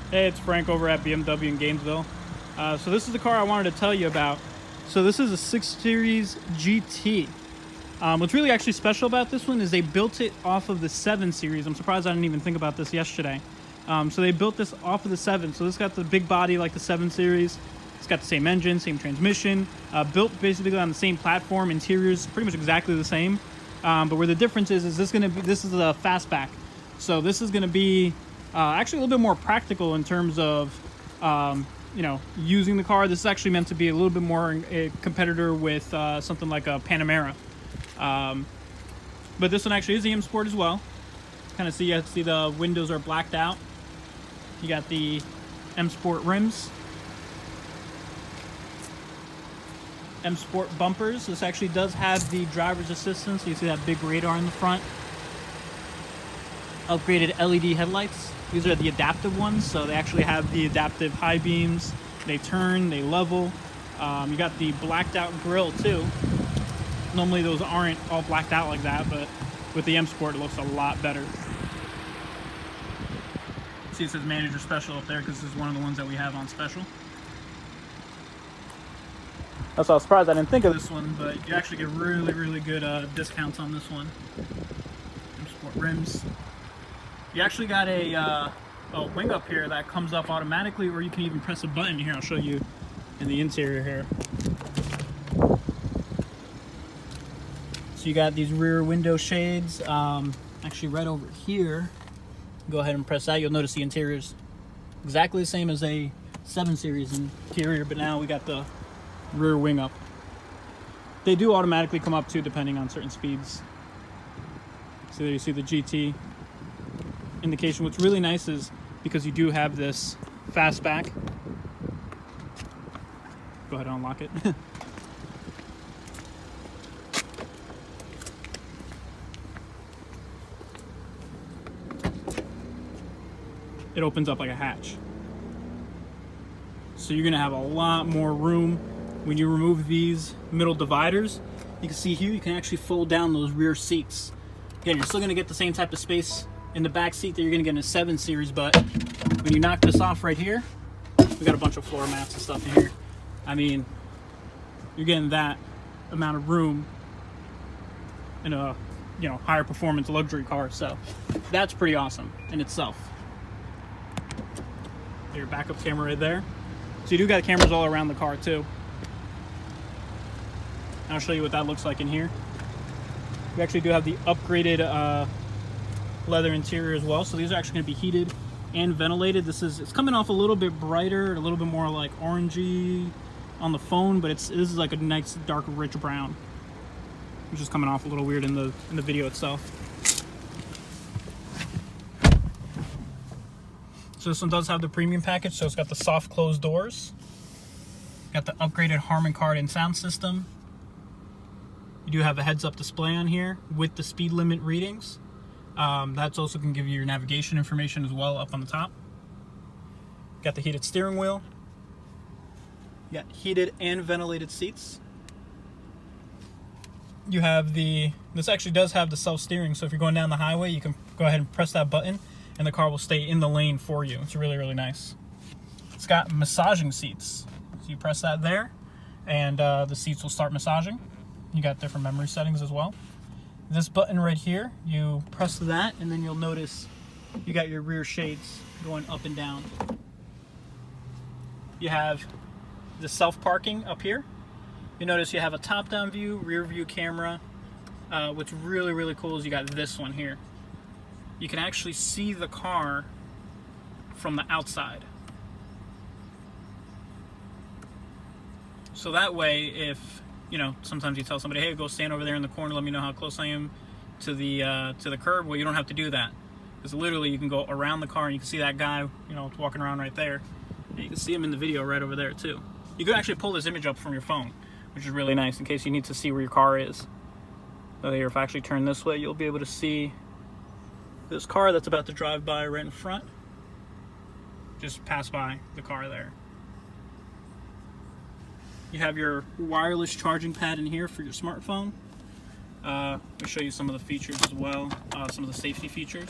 Hey, it's Frank over at BMW in Gainesville. So this is the car I wanted to tell you about. So this is a 6 Series GT. What's really actually special about this one is they built it off of the 7 Series. I'm surprised I didn't even think about this yesterday. So they built this off of the 7. So this got the big body like the 7 Series. It's got the same engine, same transmission, built basically on the same platform. Interior's pretty much exactly the same. But where the difference is this is a fastback. So this is going to be actually a little bit more practical in terms of using the car. This is actually meant to be a little bit more a competitor with something like a Panamera. But this one actually is the M Sport as well. Kind of see the windows are blacked out. You got the M Sport rims, M Sport bumpers. This actually does have the driver's assistance. So you see that big radar in the front. Upgraded LED headlights. These are the adaptive ones, so they actually have the adaptive high beams. They turn, they level. You got the blacked out grille too. Normally those aren't all blacked out like that, but with the M Sport it looks a lot better. See, it says manager special up there because this is one of the ones that we have on special. That's why I was surprised I didn't think of this one, but you actually get really good discounts on this one. M Sport rims. You actually got a wing up here that comes up automatically, or you can even press a button here. I'll show you in the interior here. So you got these rear window shades. Actually right over here, go ahead and press that. You'll notice the interior's exactly the same as a 7 Series interior, but now we got the rear wing up. They do automatically come up too, depending on certain speeds. So there you see the GT indication. What's really nice is because you do have this fastback. Go ahead and unlock it. It opens up like a hatch. So you're gonna have a lot more room when you remove these middle dividers. You can see here you can actually fold down those rear seats. Again, you're still gonna get the same type of space in the back seat that you're gonna get in a 7 Series, but when you knock this off right here, we got a bunch of floor mats and stuff in here. I mean, you're getting that amount of room in a higher performance luxury car, so that's pretty awesome in itself. Your backup camera right there. So you do got cameras all around the car too. I'll show you what that looks like in here. We actually do have the upgraded leather interior as well. So these are actually going to be heated and ventilated. It's coming off a little bit brighter, a little bit more like orangey on the phone, but this is like a nice dark rich brown, which is coming off a little weird in the video itself. So this one does have the premium package, so it's got the soft closed doors, got the upgraded Harman Kardon sound system. You do have a heads-up display on here with the speed limit readings. That's also going to give you your navigation information as well up on the top. Got the heated steering wheel. You got heated and ventilated seats. You have this actually does have the self-steering, so if you're going down the highway, you can go ahead and press that button and the car will stay in the lane for you. It's really nice. It's got massaging seats. So you press that there and the seats will start massaging. You got different memory settings as well. This button right here, you press that and then you'll notice you got your rear shades going up and down. You have the self-parking up here. You notice you have a top-down view, rear view camera. What's really cool is you got this one here. You can actually see the car from the outside. So that way, if sometimes you tell somebody, hey, go stand over there in the corner, let me know how close I am to the curb. Well, you don't have to do that, because literally you can go around the car and you can see that guy walking around right there, and you can see him in the video right over there too. You could actually pull this image up from your phone, which is really nice in case you need to see where your car is. So here, if I actually turn this way, you'll be able to see this car that's about to drive by right in front. Just pass by the car there. You have your wireless charging pad in here for your smartphone. I'll show you some of the features as well, some of the safety features.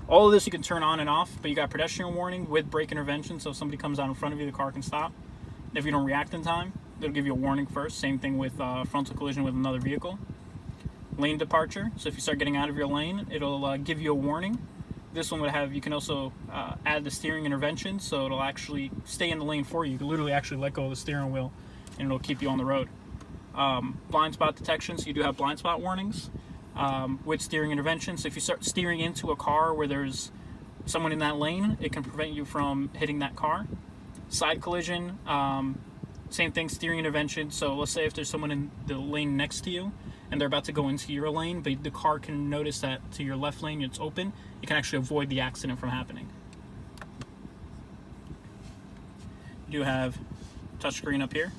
All of this you can turn on and off, but you got pedestrian warning with brake intervention, so if somebody comes out in front of you, the car can stop. If you don't react in time, it'll give you a warning first. Same thing with frontal collision with another vehicle. Lane departure, so if you start getting out of your lane, it'll give you a warning. This one would have, you can also add the steering intervention, so it'll actually stay in the lane for you. You can literally actually let go of the steering wheel and it'll keep you on the road. Blind spot detection, so you do have blind spot warnings with steering intervention. So if you start steering into a car where there's someone in that lane, it can prevent you from hitting that car. Side collision, same thing, steering intervention. So let's say if there's someone in the lane next to you and they're about to go into your lane, but the car can notice that to your left lane it's open, you can actually avoid the accident from happening. You do have touchscreen up here.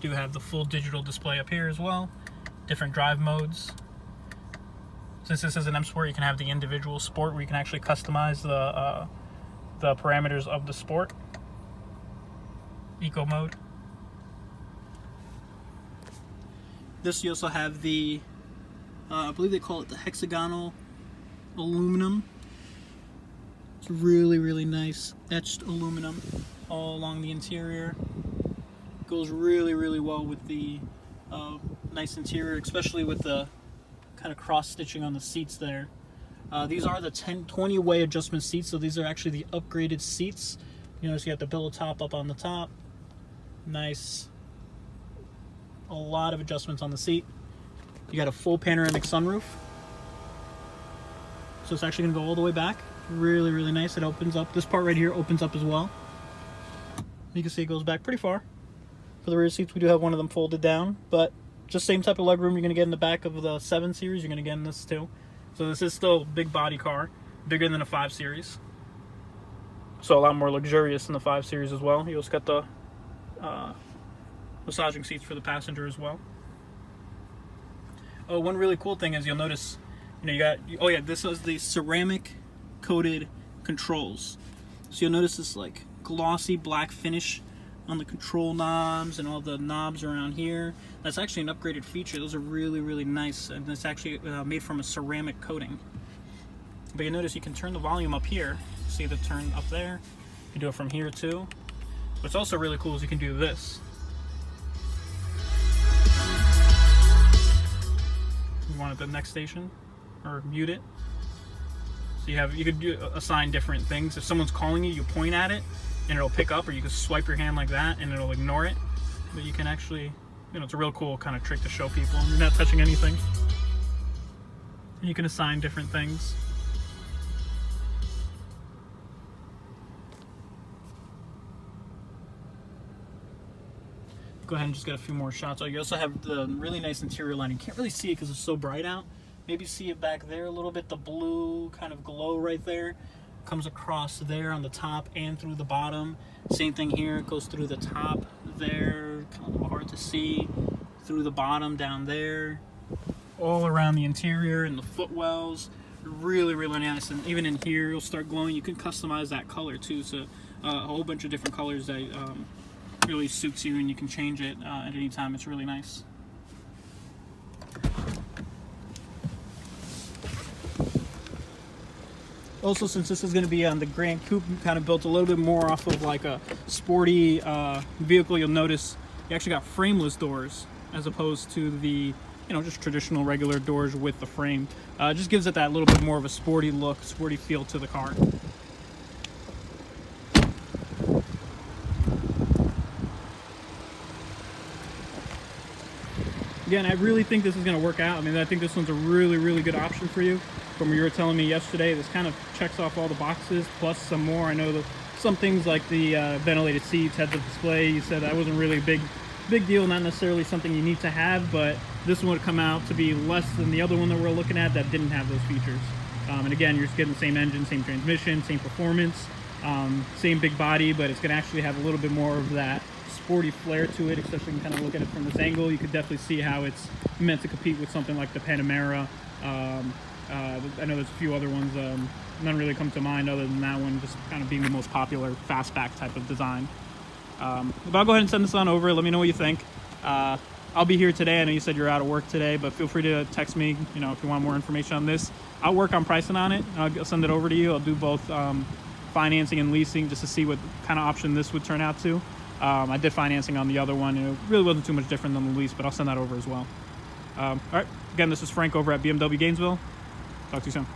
Do have the full digital display up here as well. Different drive modes. Since this is an M Sport, you can have the individual sport where you can actually customize the parameters of the sport. Eco mode. This you also have the, I believe they call it the hexagonal aluminum. It's really, really nice etched aluminum all along the interior. Goes really, really well with the nice interior, especially with the kind of cross stitching on the seats there. These are the 20 way adjustment seats, so these are actually the upgraded seats. You notice you got the billow top up on the top. Nice. A lot of adjustments on the seat. You got a full panoramic sunroof, so it's actually going to go all the way back. Really, really nice. It opens up. This part right here opens up as well. You can see it goes back pretty far. For the rear seats, we do have one of them folded down, but just same type of legroom you're going to get in the back of the 7 Series, you're going to get in this too. So this is still a big body car, bigger than a 5 Series. So a lot more luxurious than the 5 Series as well. You also got the massaging seats for the passenger as well. Oh, one really cool thing is you'll notice, you got, oh yeah, this is the ceramic coated controls. So you'll notice this like glossy black finish on the control knobs and all the knobs around here. That's actually an upgraded feature. Those are really, really nice, and it's actually made from a ceramic coating. But you notice you can turn the volume up here. See the turn up there? You can do it from here too. What's also really cool is you can do this. You want it at the next station or mute it. So you could assign different things. If someone's calling you, you point at it and it'll pick up, or you can swipe your hand like that and it'll ignore it. But you can actually, it's a real cool kind of trick to show people. You're not touching anything. You can assign different things. Go ahead and just get a few more shots. Oh, you also have the really nice interior lighting. You can't really see it because it's so bright out. Maybe see it back there a little bit. The blue kind of glow right there comes across there on the top and through the bottom. Same thing here. It goes through the top there, kind of a little hard to see. Through the bottom down there. All around the interior and the footwells. Really, really nice. And even in here, it'll start glowing. You can customize that color too. So a whole bunch of different colors that really suits you, and you can change it at any time. It's really nice. Also, since this is going to be on the Grand Coupe, kind of built a little bit more off of like a sporty vehicle, you'll notice you actually got frameless doors as opposed to the just traditional regular doors with the frame. Just gives it that little bit more of a sporty look, sporty feel to the car. Again, I really think this is going to work out. I mean, I think this one's a really, really good option for you. From what you were telling me yesterday, this kind of checks off all the boxes, plus some more. I know that some things like the ventilated seats, heads-up display, you said that wasn't really a big deal, not necessarily something you need to have, but this one would come out to be less than the other one that we're looking at that didn't have those features. And again, you're just getting the same engine, same transmission, same performance, same big body, but it's going to actually have a little bit more of that sporty flair to it, especially when you kind of look at it from this angle. You could definitely see how it's meant to compete with something like the Panamera. I know there's a few other ones, none really come to mind other than that one just kind of being the most popular fastback type of design. But I'll go ahead and send this on over. Let me know what you think. I'll be here today. I know you said you're out of work today, but feel free to text me, you know, if you want more information on this. I'll work on pricing on it. I'll send it over to you. I'll do both financing and leasing just to see what kind of option this would turn out to. I did financing on the other one, and it really wasn't too much different than the lease, but I'll send that over as well. All right. Again, this is Frank over at BMW Gainesville. Talk to you soon.